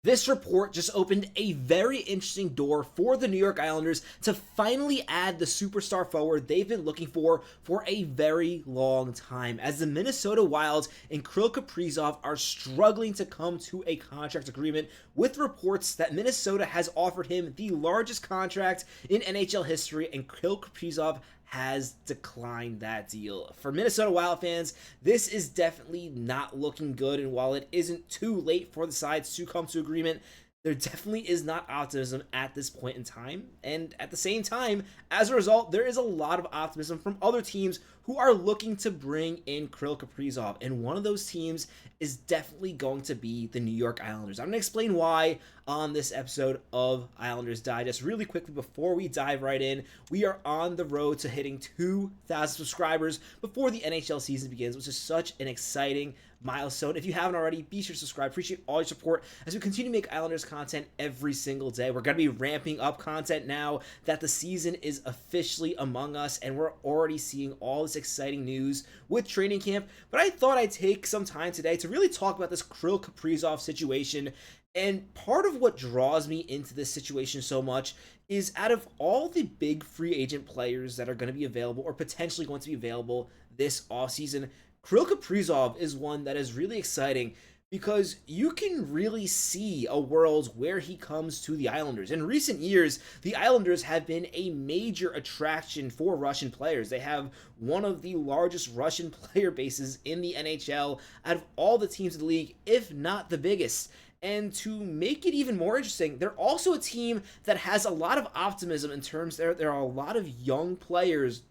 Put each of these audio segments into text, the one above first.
This report just opened a very interesting door for the New York Islanders to finally add the superstar forward they've been looking for a very long time, as the Minnesota Wild and Krill Kaprizov are struggling to come to a contract agreement, with reports that Minnesota has offered him the largest contract in NHL history, and Krill Kaprizov has declined that deal. For Minnesota Wild fans, this is definitely not looking good, and while it isn't too late for the sides to come to agreement, there definitely is not optimism at this point in time. And at the same time, as a result, there is a lot of optimism from other teams who are looking to bring in Krill Kaprizov. And one of those teams is definitely going to be the New York Islanders. I'm going to explain why on this episode of Islanders Digest. Really quickly, before we dive right in, we are on the road to hitting 2,000 subscribers before the NHL season begins, which is such an exciting milestone. If you haven't already, be sure to subscribe. Appreciate all your support as we continue to make Islanders content every single day. We're going to be ramping up content now that the season is officially among us, and we're already seeing all this exciting news with training camp. But I thought I'd take some time today to really talk about this Krill Kaprizov situation. And part of what draws me into this situation so much is, out of all the big free agent players that are going to be available or potentially going to be available this offseason, Krill Kaprizov is one that is really exciting, because you can really see a world where he comes to the Islanders. In recent years, the Islanders have been a major attraction for Russian players. They have one of the largest Russian player bases in the NHL out of all the teams in the league, if not the biggest. And to make it even more interesting, they're also a team that has a lot of optimism in terms there are a lot of young players,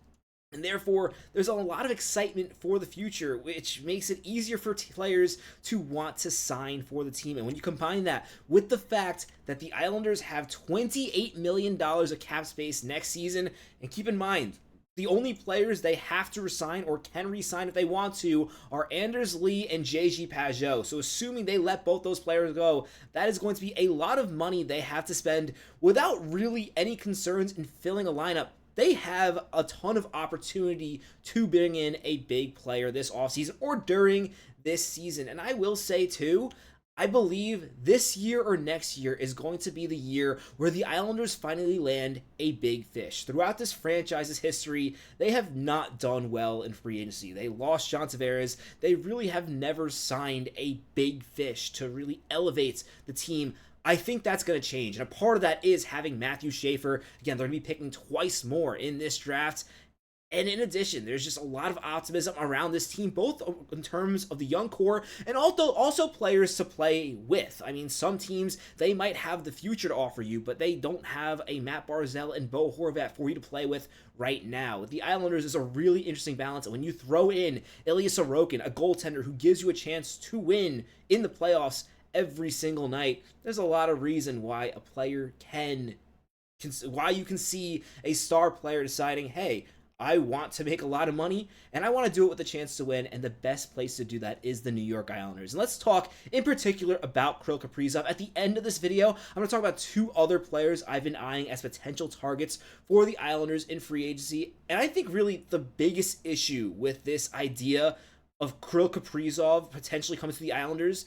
and therefore, there's a lot of excitement for the future, which makes it easier for players to want to sign for the team. And when you combine that with the fact that the Islanders have $28 million of cap space next season, and keep in mind, the only players they have to resign or can resign if they want to are Anders Lee and JG Pageau. So assuming they let both those players go, that is going to be a lot of money they have to spend without really any concerns in filling a lineup. They have a ton of opportunity to bring in a big player this offseason or during this season. And I will say too, I believe this year or next year is going to be the year where the Islanders finally land a big fish. Throughout this franchise's history, they have not done well in free agency. They lost John Tavares. They really have never signed a big fish to really elevate the team. I think that's going to change, and a part of that is having Mathew Schaefer. Again, they're going to be picking twice more in this draft. And in addition, there's just a lot of optimism around this team, both in terms of the young core and also players to play with. I mean, some teams, they might have the future to offer you, but they don't have a Mathew Barzal and Bo Horvat for you to play with right now. The Islanders is a really interesting balance, and when you throw in Ilya Sorokin, a goaltender who gives you a chance to win in the playoffs every single night, there's a lot of reason why a player why you can see a star player deciding, hey, I want to make a lot of money, and I want to do it with a chance to win, and the best place to do that is the New York Islanders. And let's talk in particular about Krill Kaprizov. At the end of this video, I'm going to talk about two other players I've been eyeing as potential targets for the Islanders in free agency, and I think really the biggest issue with this idea of Krill Kaprizov potentially coming to the Islanders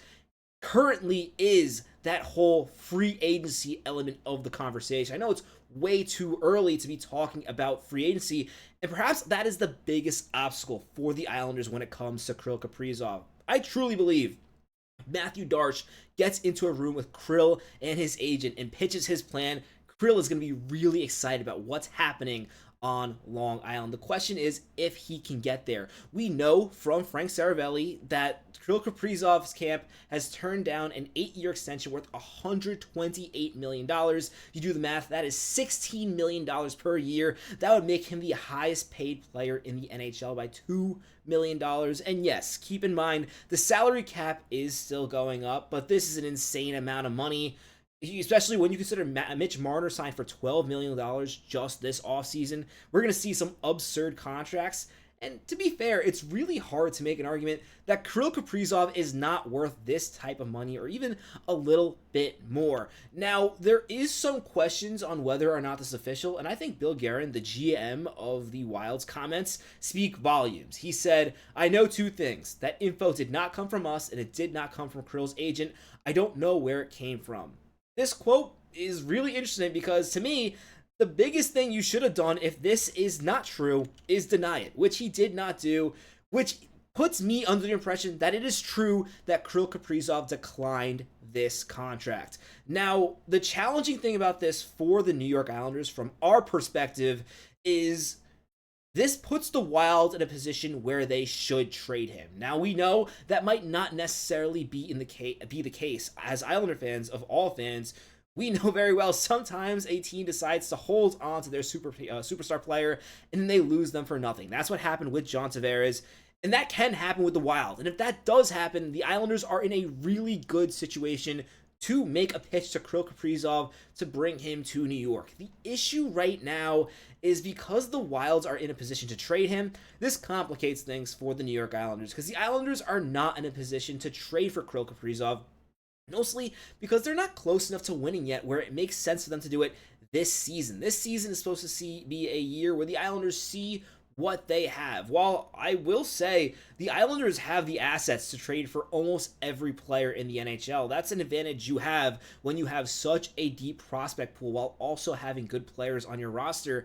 currently is that whole free agency element of the conversation. I know it's way too early to be talking about free agency, and perhaps that is the biggest obstacle for the Islanders when it comes to Krill Kaprizov. I truly believe Matthew Darche gets into a room with Krill and his agent and pitches his plan. Krill is going to be really excited about what's happening on Long Island. The question is if he can get there. We know from Frank Saravelli that Krill Kaprizov's camp has turned down an 8-year extension worth $128 million. You do the math, that is $16 million per year. That would make him the highest paid player in the NHL by $2 million. And yes, keep in mind, the salary cap is still going up, but this is an insane amount of money, especially when you consider Mitch Marner signed for $12 million just this offseason. We're going to see some absurd contracts. And to be fair, it's really hard to make an argument that Krill Kaprizov is not worth this type of money or even a little bit more. Now, there is some questions on whether or not this is official, and I think Bill Guerin, the GM of the Wild's comments, speak volumes. He said, "I know two things. That info did not come from us, and it did not come from Krill's agent. I don't know where it came from. This quote is really interesting because to me, the biggest thing you should have done if this is not true is deny it, which he did not do, which puts me under the impression that it is true that Krill Kaprizov declined this contract. Now, the challenging thing about this for the New York Islanders from our perspective is this puts the Wild in a position where they should trade him. Now, we know that might not necessarily be the case. As Islander fans, of all fans, we know very well sometimes a team decides to hold on to their superstar player and then they lose them for nothing. That's what happened with John Tavares, and that can happen with the Wild. And if that does happen, the Islanders are in a really good situation to make a pitch to Krill Kaprizov to bring him to New York. The issue right now is because the Wilds are in a position to trade him, this complicates things for the New York Islanders because the Islanders are not in a position to trade for Krill Kaprizov, mostly because they're not close enough to winning yet where it makes sense for them to do it this season. This season is supposed to be a year where the Islanders see what they have. While I will say the Islanders have the assets to trade for almost every player in the NHL. That's an advantage you have when you have such a deep prospect pool while also having good players on your roster.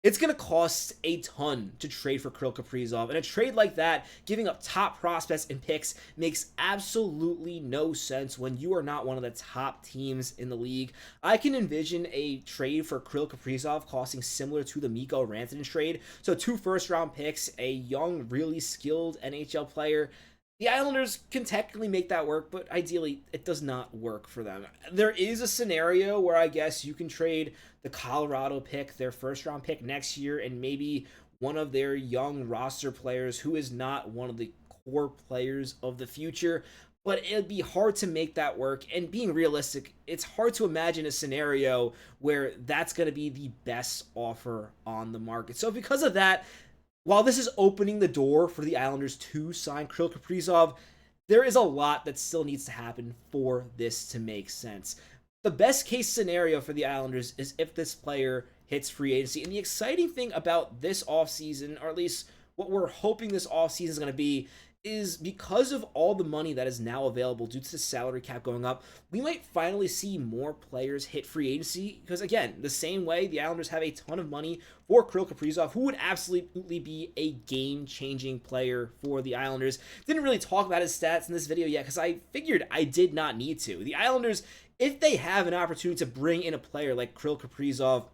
It's going to cost a ton to trade for Krill Kaprizov, and a trade like that, giving up top prospects and picks, makes absolutely no sense when you are not one of the top teams in the league. I can envision a trade for Krill Kaprizov costing similar to the Mikko Rantanen trade, so 2 first-round picks, a young, really skilled NHL player. The Islanders can technically make that work, but ideally, it does not work for them. There is a scenario where I guess you can trade the Colorado pick, their first-round pick next year, and maybe one of their young roster players who is not one of the core players of the future. But it'd be hard to make that work. And being realistic, it's hard to imagine a scenario where that's going to be the best offer on the market. So because of that, while this is opening the door for the Islanders to sign Krill Kaprizov, there is a lot that still needs to happen for this to make sense. The best case scenario for the Islanders is if this player hits free agency. And the exciting thing about this offseason, or at least what we're hoping this offseason is going to be, is because of all the money that is now available due to the salary cap going up, we might finally see more players hit free agency. Because again, the same way the Islanders have a ton of money for Krill Kaprizov, who would absolutely be a game-changing player for the Islanders. Didn't really talk about his stats in this video yet because I figured I did not need to. The Islanders, if they have an opportunity to bring in a player like Krill Kaprizov,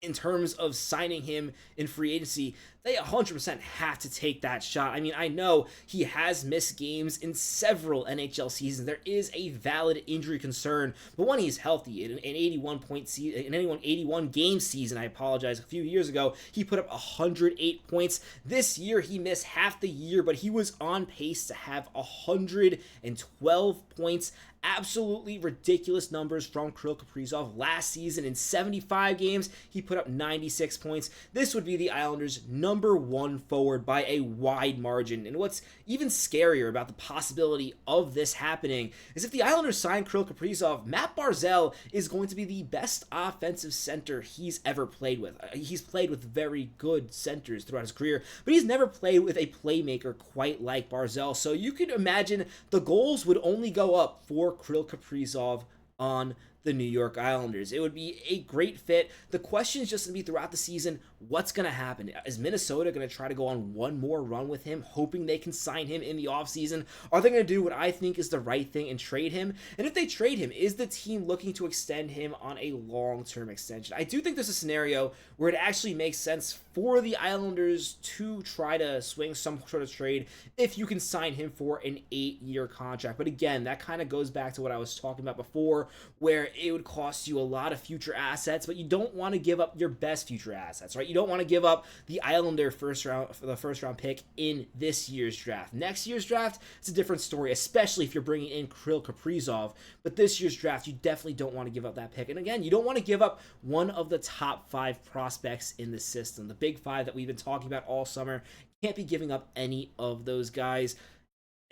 in terms of signing him in free agency, they 100% have to take that shot. I mean, I know he has missed games in several NHL seasons. There is a valid injury concern, but when he's healthy, in an 81 game season, I apologize, a few years ago, he put up 108 points. This year, he missed half the year, but he was on pace to have 112 points. Absolutely ridiculous numbers from Krill Kaprizov. Last season, in 75 games, he put up 96 points. This would be the Islanders' number 1 forward by a wide margin. And what's even scarier about the possibility of this happening is if the Islanders sign Krill Kaprizov, Mathew Barzal is going to be the best offensive center he's ever played with. He's played with very good centers throughout his career, but he's never played with a playmaker quite like Barzal. So you can imagine the goals would only go up for Krill Kaprizov on the New York Islanders. It would be a great fit. The question is just going to be throughout the season, what's going to happen? Is Minnesota going to try to go on one more run with him, hoping they can sign him in the offseason? Are they going to do what I think is the right thing and trade him? And if they trade him, is the team looking to extend him on a long-term extension? I do think there's a scenario where it actually makes sense for the Islanders to try to swing some sort of trade if you can sign him for an 8-year contract. But again, that kind of goes back to what I was talking about before, where it would cost you a lot of future assets, but you don't want to give up your best future assets, right? You don't want to give up the Islander first round pick in this year's draft. Next year's draft, it's a different story, especially if you're bringing in Krill Kaprizov. But this year's draft, you definitely don't want to give up that pick. And again, you don't want to give up one of the top 5 prospects in the system. The big 5 that we've been talking about all summer. Can't be giving up any of those guys.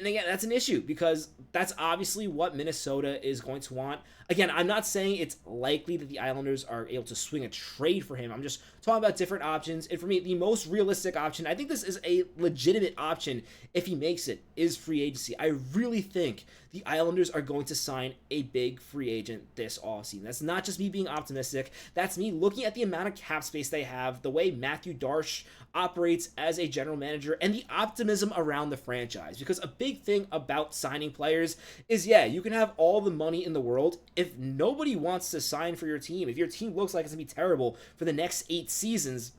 And again, that's an issue because that's obviously what Minnesota is going to want. Again, I'm not saying it's likely that the Islanders are able to swing a trade for him. I'm just talking about different options. And for me, the most realistic option, I think this is a legitimate option if he makes it, is free agency. I really think the Islanders are going to sign a big free agent this offseason. That's not just me being optimistic. That's me looking at the amount of cap space they have, the way Matthew Darche operates as a general manager, and the optimism around the franchise. Because a big thing about signing players is, yeah, you can have all the money in the world. If nobody wants to sign for your team, if your team looks like it's going to be terrible for the next 8 seasons,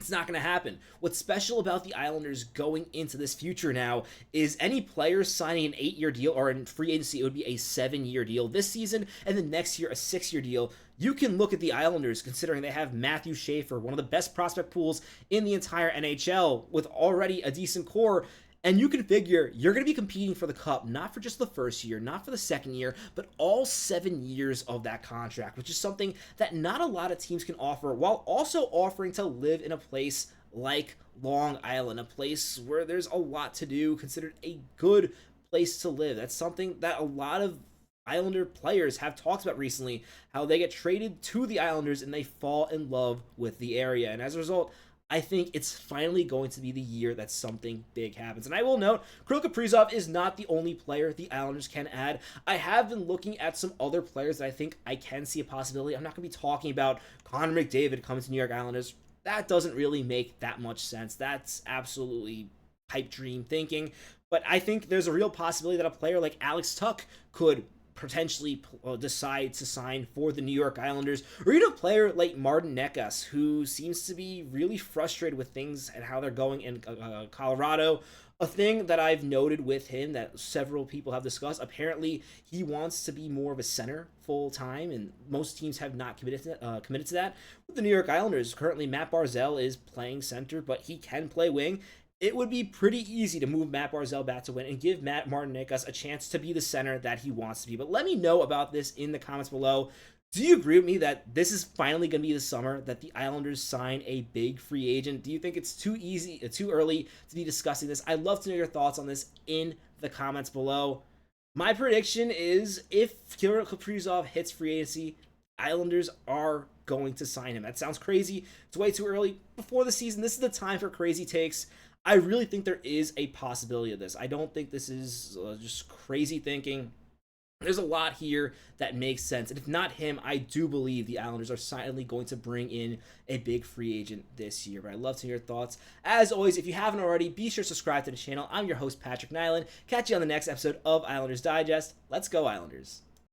it's not going to happen. What's special about the Islanders going into this future now is any players signing an 8-year deal, or in free agency, it would be a 7-year deal this season, and then next year, a 6-year deal. You can look at the Islanders, considering they have Matthew Schaefer, one of the best prospect pools in the entire NHL, with already a decent core. And you can figure you're going to be competing for the cup, not for just the first year, not for the second year, but all 7 years of that contract, which is something that not a lot of teams can offer, while also offering to live in a place like Long Island, a place where there's a lot to do, considered a good place to live. That's something that a lot of Islander players have talked about recently, how they get traded to the Islanders and they fall in love with the area. And as a result, I think it's finally going to be the year that something big happens. And I will note, Krill Kaprizov is not the only player the Islanders can add. I have been looking at some other players that I think I can see a possibility. I'm not going to be talking about Connor McDavid coming to New York Islanders. That doesn't really make that much sense. That's absolutely pipe dream thinking. But I think there's a real possibility that a player like Alex Tuch could potentially decide to sign for the New York Islanders, or even a player like Martin Necas, who seems to be really frustrated with things and how they're going in Colorado. A thing that I've noted with him that several people have discussed, apparently he wants to be more of a center full time, and most teams have not committed to that. With the New York Islanders, currently Matt Barzal is playing center, but he can play wing. It would be pretty easy to move Matt Barzal back to win and give Matt Martinikas a chance to be the center that he wants to be. But let me know about this in the comments below. Do you agree with me that this is finally going to be the summer that the Islanders sign a big free agent? Do you think it's too early to be discussing this? I'd love to know your thoughts on this in the comments below. My prediction is if Krill Kaprizov hits free agency, Islanders are going to sign him. That sounds crazy. It's way too early before the season. This is the time for crazy takes. I really think there is a possibility of this. I don't think this is just crazy thinking. There's a lot here that makes sense. And if not him, I do believe the Islanders are silently going to bring in a big free agent this year. But I'd love to hear your thoughts. As always, if you haven't already, be sure to subscribe to the channel. I'm your host, Patrick Nilan. Catch you on the next episode of Islanders Digest. Let's go, Islanders.